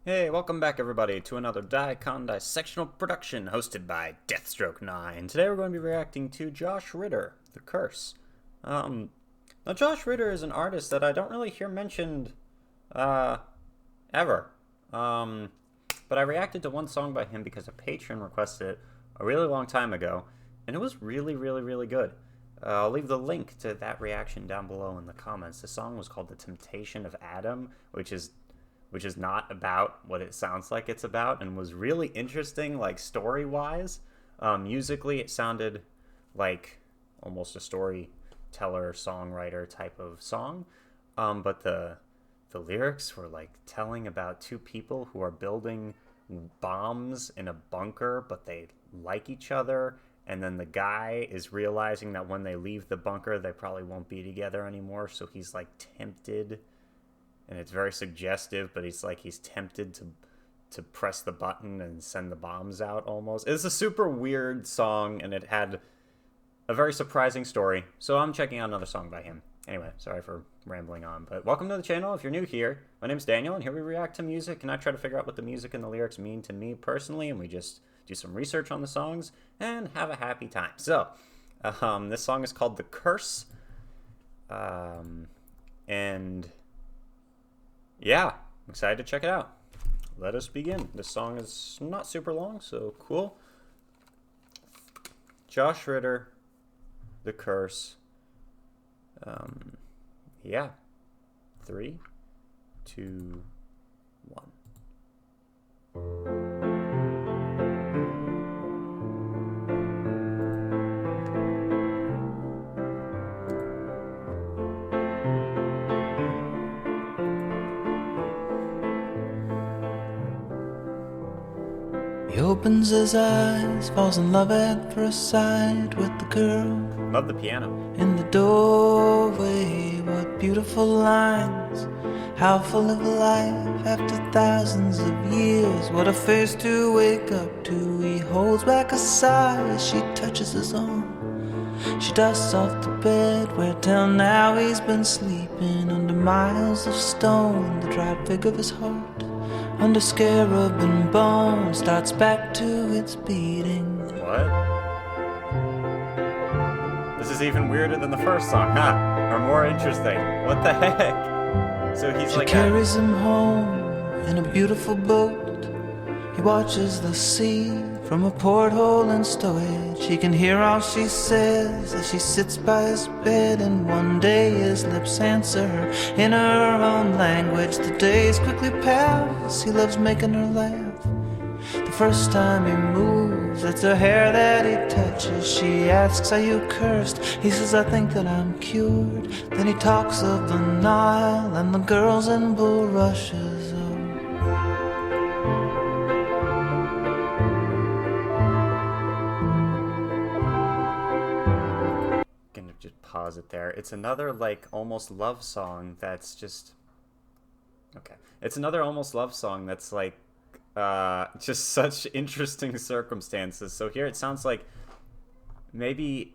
Hey, welcome back everybody to another Daikon Dissectional production hosted by Deathstroke9. Today we're going to be reacting to Josh Ritter, The Curse. Now Josh Ritter is an artist that I don't really hear mentioned, ever. But I reacted to one song by him because a patron requested it a really long time ago, and it was really good. I'll leave the link to that reaction down below in the comments. The song was called The Temptation of Adam, which is not about what it sounds like it's about, and was really interesting, like story-wise. Musically, it sounded like almost a storyteller, songwriter type of song. But the lyrics were like telling about two people who are building bombs in a bunker, but they like each other. And then the guy is realizing that when they leave the bunker, they probably won't be together anymore. So he's like tempted, and it's very suggestive, but he's tempted to press the button and send the bombs out almost. It's a super weird song, and it had a very surprising story. So I'm checking out another song by him. Anyway, sorry for rambling on, but welcome to the channel if you're new here. My name's Daniel, and here we react to music, and I try to figure out what the music and the lyrics mean to me personally, and we just do some research on the songs and have a happy time. So, this song is called The Curse, and yeah, I'm excited to check it out. Let us begin. This song is not super long, so cool. Josh Ritter, The Curse. Yeah. 3, 2, 1. He opens his eyes, falls in love at first sight with the girl Love the piano. in the doorway. What beautiful lines, how full of life after thousands of years. What a face to wake up to. He holds back a sigh as she touches his arm. She dusts off the bed where till now he's been sleeping under miles of stone. The dried fig of his heart under scarab and bone starts back to its beating. What? This is even weirder than the first song, huh? Or more interesting. What the heck? So he's She like carries him home in a beautiful boat. He watches the sea from a porthole in stowage. He can hear all she says as she sits by his bed, and one day his lips answer her in her own language. The days quickly pass, he loves making her laugh. The first time he moves, it's her hair that he touches. She asks, are you cursed? He says, I think that I'm cured. Then he talks of the Nile and the girls in bulrushes. Gonna just pause it there. It's another like almost love song that's just okay. It's another almost love song that's like just such interesting circumstances. So here it sounds like maybe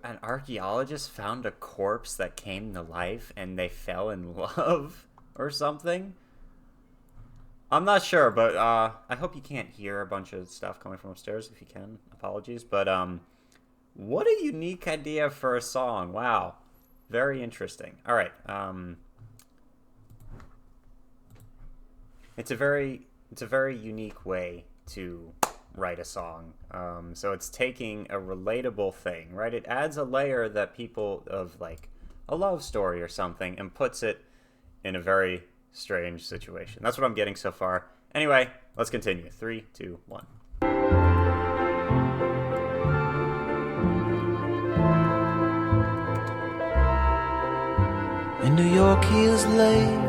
an archaeologist found a corpse that came to life and they fell in love or something. I'm not sure, but I hope you can't hear a bunch of stuff coming from upstairs. If you can, apologies. But what a unique idea for a song. Wow. Very interesting. All right. It's a very unique way to write a song. So it's taking a relatable thing, right? It adds a layer that people of like a love story or something and puts it in a very strange situation. That's what I'm getting so far. Anyway, let's continue. 3, 2, 1. In New York he is laid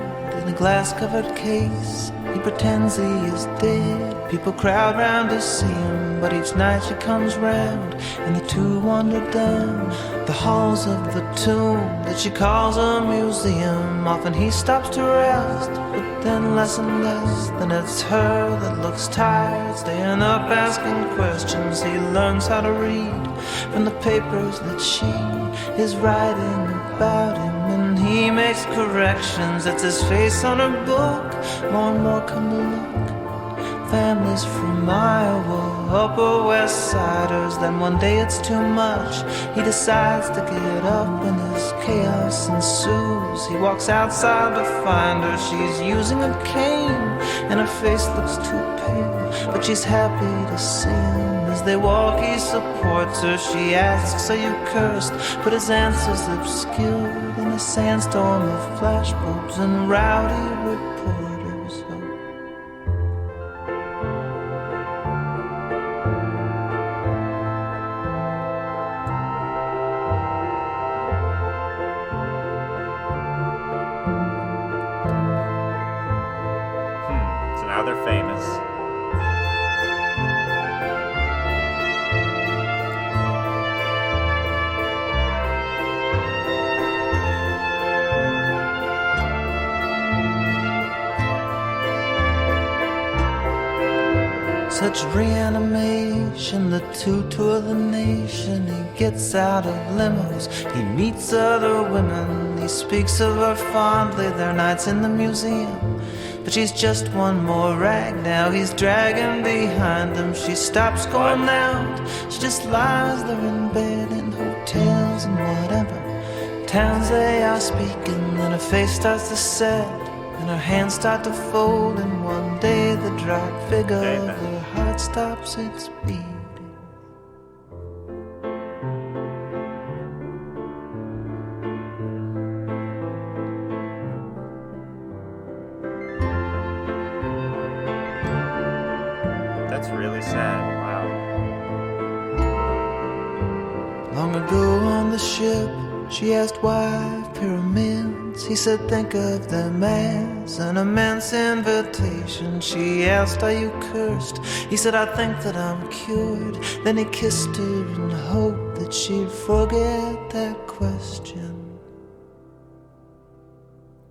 in a glass-covered case. He pretends he is dead. People crowd round to see him, but each night she comes round, and the two wander down the halls of the tomb that she calls a museum. Often he stops to rest, but then less and less. Then it's her that looks tired, staying up asking questions. He learns how to read from the papers that she is writing about him, and he makes corrections. That's his face on her book. More and more come to look. Families from Iowa, Upper West Siders. Then one day it's too much. He decides to get up and as chaos ensues, he walks outside to find her. She's using a cane and her face looks too pale, but she's happy to see him. As they walk, he supports her. She asks, are you cursed? But his answer's obscured in a sandstorm of flashbulbs and rowdy reporters. So now they're famous. Such reanimation, the two tour the nation. He gets out of limos, he meets other women. He speaks of her fondly, their nights in the museum. But she's just one more rag now, he's dragging behind him. She stops going out, she just lies there in bed, in hotels and whatever towns they are speaking. Then her face starts to set and her hands start to fold, and one day the drop figure of her heart stops its beating. That's really sad. Wow. Long ago on the ship, she asked why pyramids. He said, think of them as an immense invitation. She asked, are you cursed? He said, I think that I'm cured. Then he kissed her in hope that she'd forget that question.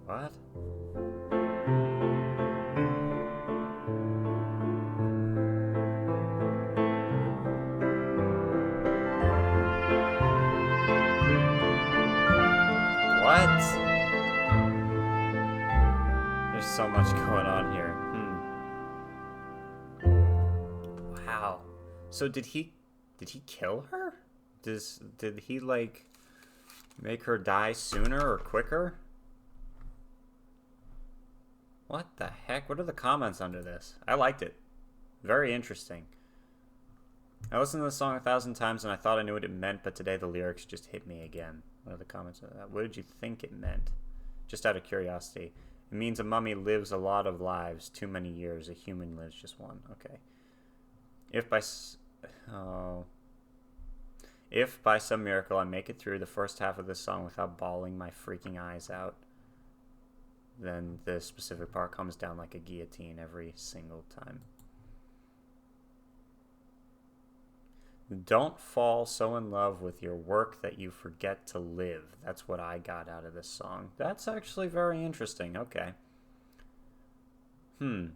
What? What? There's so much going on here. Wow. So did he kill her? Did he like make her die sooner or quicker? What the heck? What are the comments under this? I liked it. Very interesting. I listened to the song 1,000 times and I thought I knew what it meant, but today the lyrics just hit me again. What are the comments of that? What did you think it meant? Just out of curiosity. It means a mummy lives a lot of lives, too many years. A human lives just one. Okay. If by some miracle I make it through the first half of this song without bawling my freaking eyes out, then the specific part comes down like a guillotine every single time. Don't fall so in love with your work that you forget to live. That's what I got out of this song. That's actually very interesting. Okay. The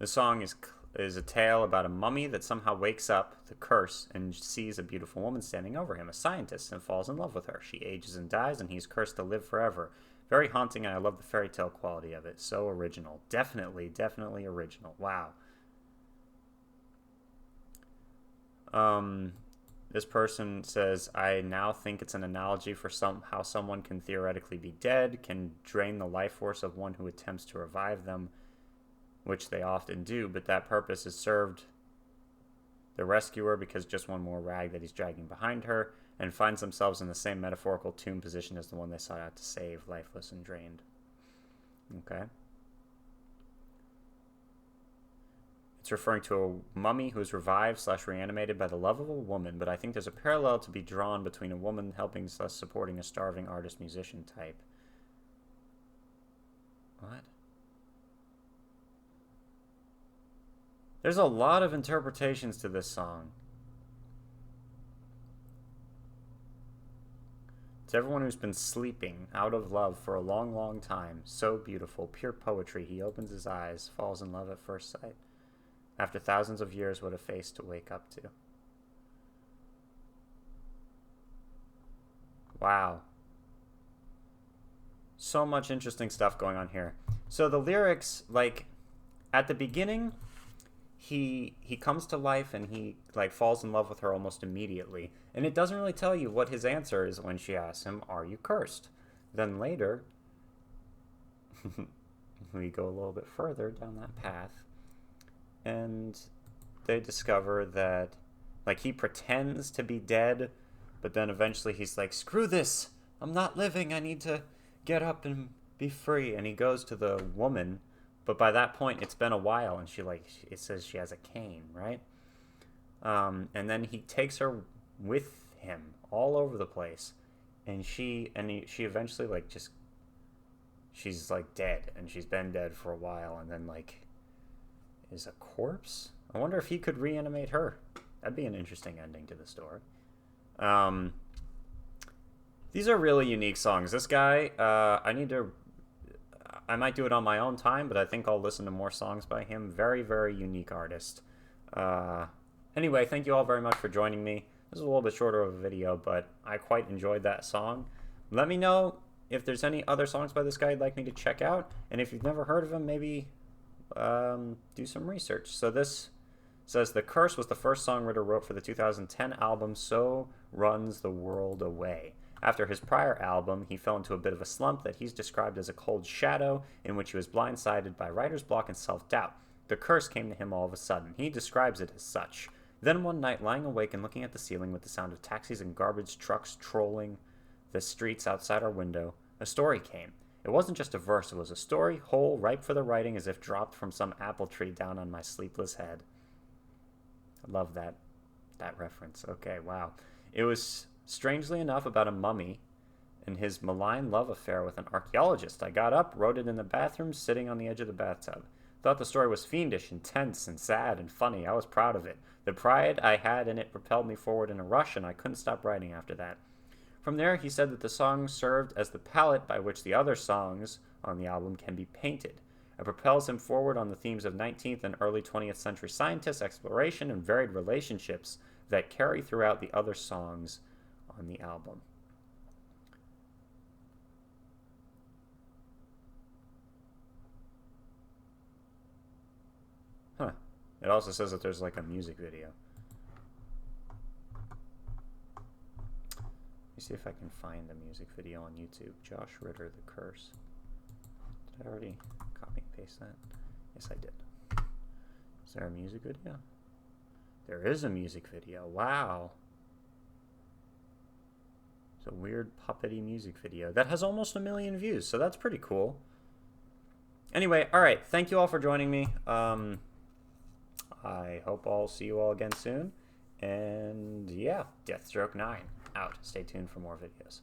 song is a tale about a mummy that somehow wakes up the curse and sees a beautiful woman standing over him, a scientist, and falls in love with her. She ages and dies, and he's cursed to live forever. Very haunting, and I love the fairy tale quality of it. So original. Definitely, definitely original. Wow. This person says, I now think it's an analogy for how someone can theoretically be dead, can drain the life force of one who attempts to revive them, which they often do, but that purpose is served the rescuer because just one more rag that he's dragging behind her, and finds themselves in the same metaphorical tomb position as the one they sought out to save, lifeless and drained. Okay. It's referring to a mummy who is revived / reanimated by the love of a woman, but I think there's a parallel to be drawn between a woman helping / supporting a starving artist-musician type. What? There's a lot of interpretations to this song. To everyone who's been sleeping out of love for a long, long time, so beautiful, pure poetry. He opens his eyes, falls in love at first sight. After thousands of years, what a face to wake up to. Wow. So much interesting stuff going on here. So the lyrics, like, at the beginning, he comes to life and he like falls in love with her almost immediately. And it doesn't really tell you what his answer is when she asks him, "Are you cursed?" Then later, we go a little bit further down that path, and they discover that like he pretends to be dead, but then eventually he's like, "Screw this! I'm not living. I need to get up and be free." And he goes to the woman, but by that point it's been a while, and she like it says she has a cane, right? And then he takes her with him all over the place, and she eventually like just she's like dead, and she's been dead for a while, and then like is a corpse. I wonder if he could reanimate her. That'd be an interesting ending to the story. These are really unique songs. This guy, I might do it on my own time, but I think I'll listen to more songs by him. Very, very unique artist. Anyway, thank you all very much for joining me. This is a little bit shorter of a video, but I quite enjoyed that song. Let me know if there's any other songs by this guy you'd like me to check out, and if you've never heard of him, maybe do some research. So this says, "The Curse was the first song Ritter wrote for the 2010 album So Runs the World Away. After his prior album, he fell into a bit of a slump that he's described as a cold shadow in which he was blindsided by writer's block and self-doubt. The curse came to him all of a sudden. He describes it as such. Then one night, lying awake and looking at the ceiling with the sound of taxis and garbage trucks trolling the streets outside our window, a story came. It wasn't just a verse, it was a story, whole, ripe for the writing, as if dropped from some apple tree down on my sleepless head." I love that reference. Okay, wow. It was, strangely enough, about a mummy and his malign love affair with an archaeologist. I got up, wrote it in the bathroom, sitting on the edge of the bathtub. Thought the story was fiendish, intense, and sad, and funny. I was proud of it. The pride I had in it propelled me forward in a rush, and I couldn't stop writing after that. From there, he said that the song served as the palette by which the other songs on the album can be painted. It propels him forward on the themes of 19th and early 20th century scientists, exploration, and varied relationships that carry throughout the other songs on the album. Huh. It also says that there's like a music video. Let me see if I can find the music video on YouTube. Josh Ritter, The Curse. Did I already copy and paste that? Yes, I did. Is there a music video? There is a music video. Wow. It's a weird puppety music video that has almost 1 million views, so that's pretty cool. Anyway, alright, thank you all for joining me. I hope I'll see you all again soon. And yeah, Deathstroke 9 out. Stay tuned for more videos.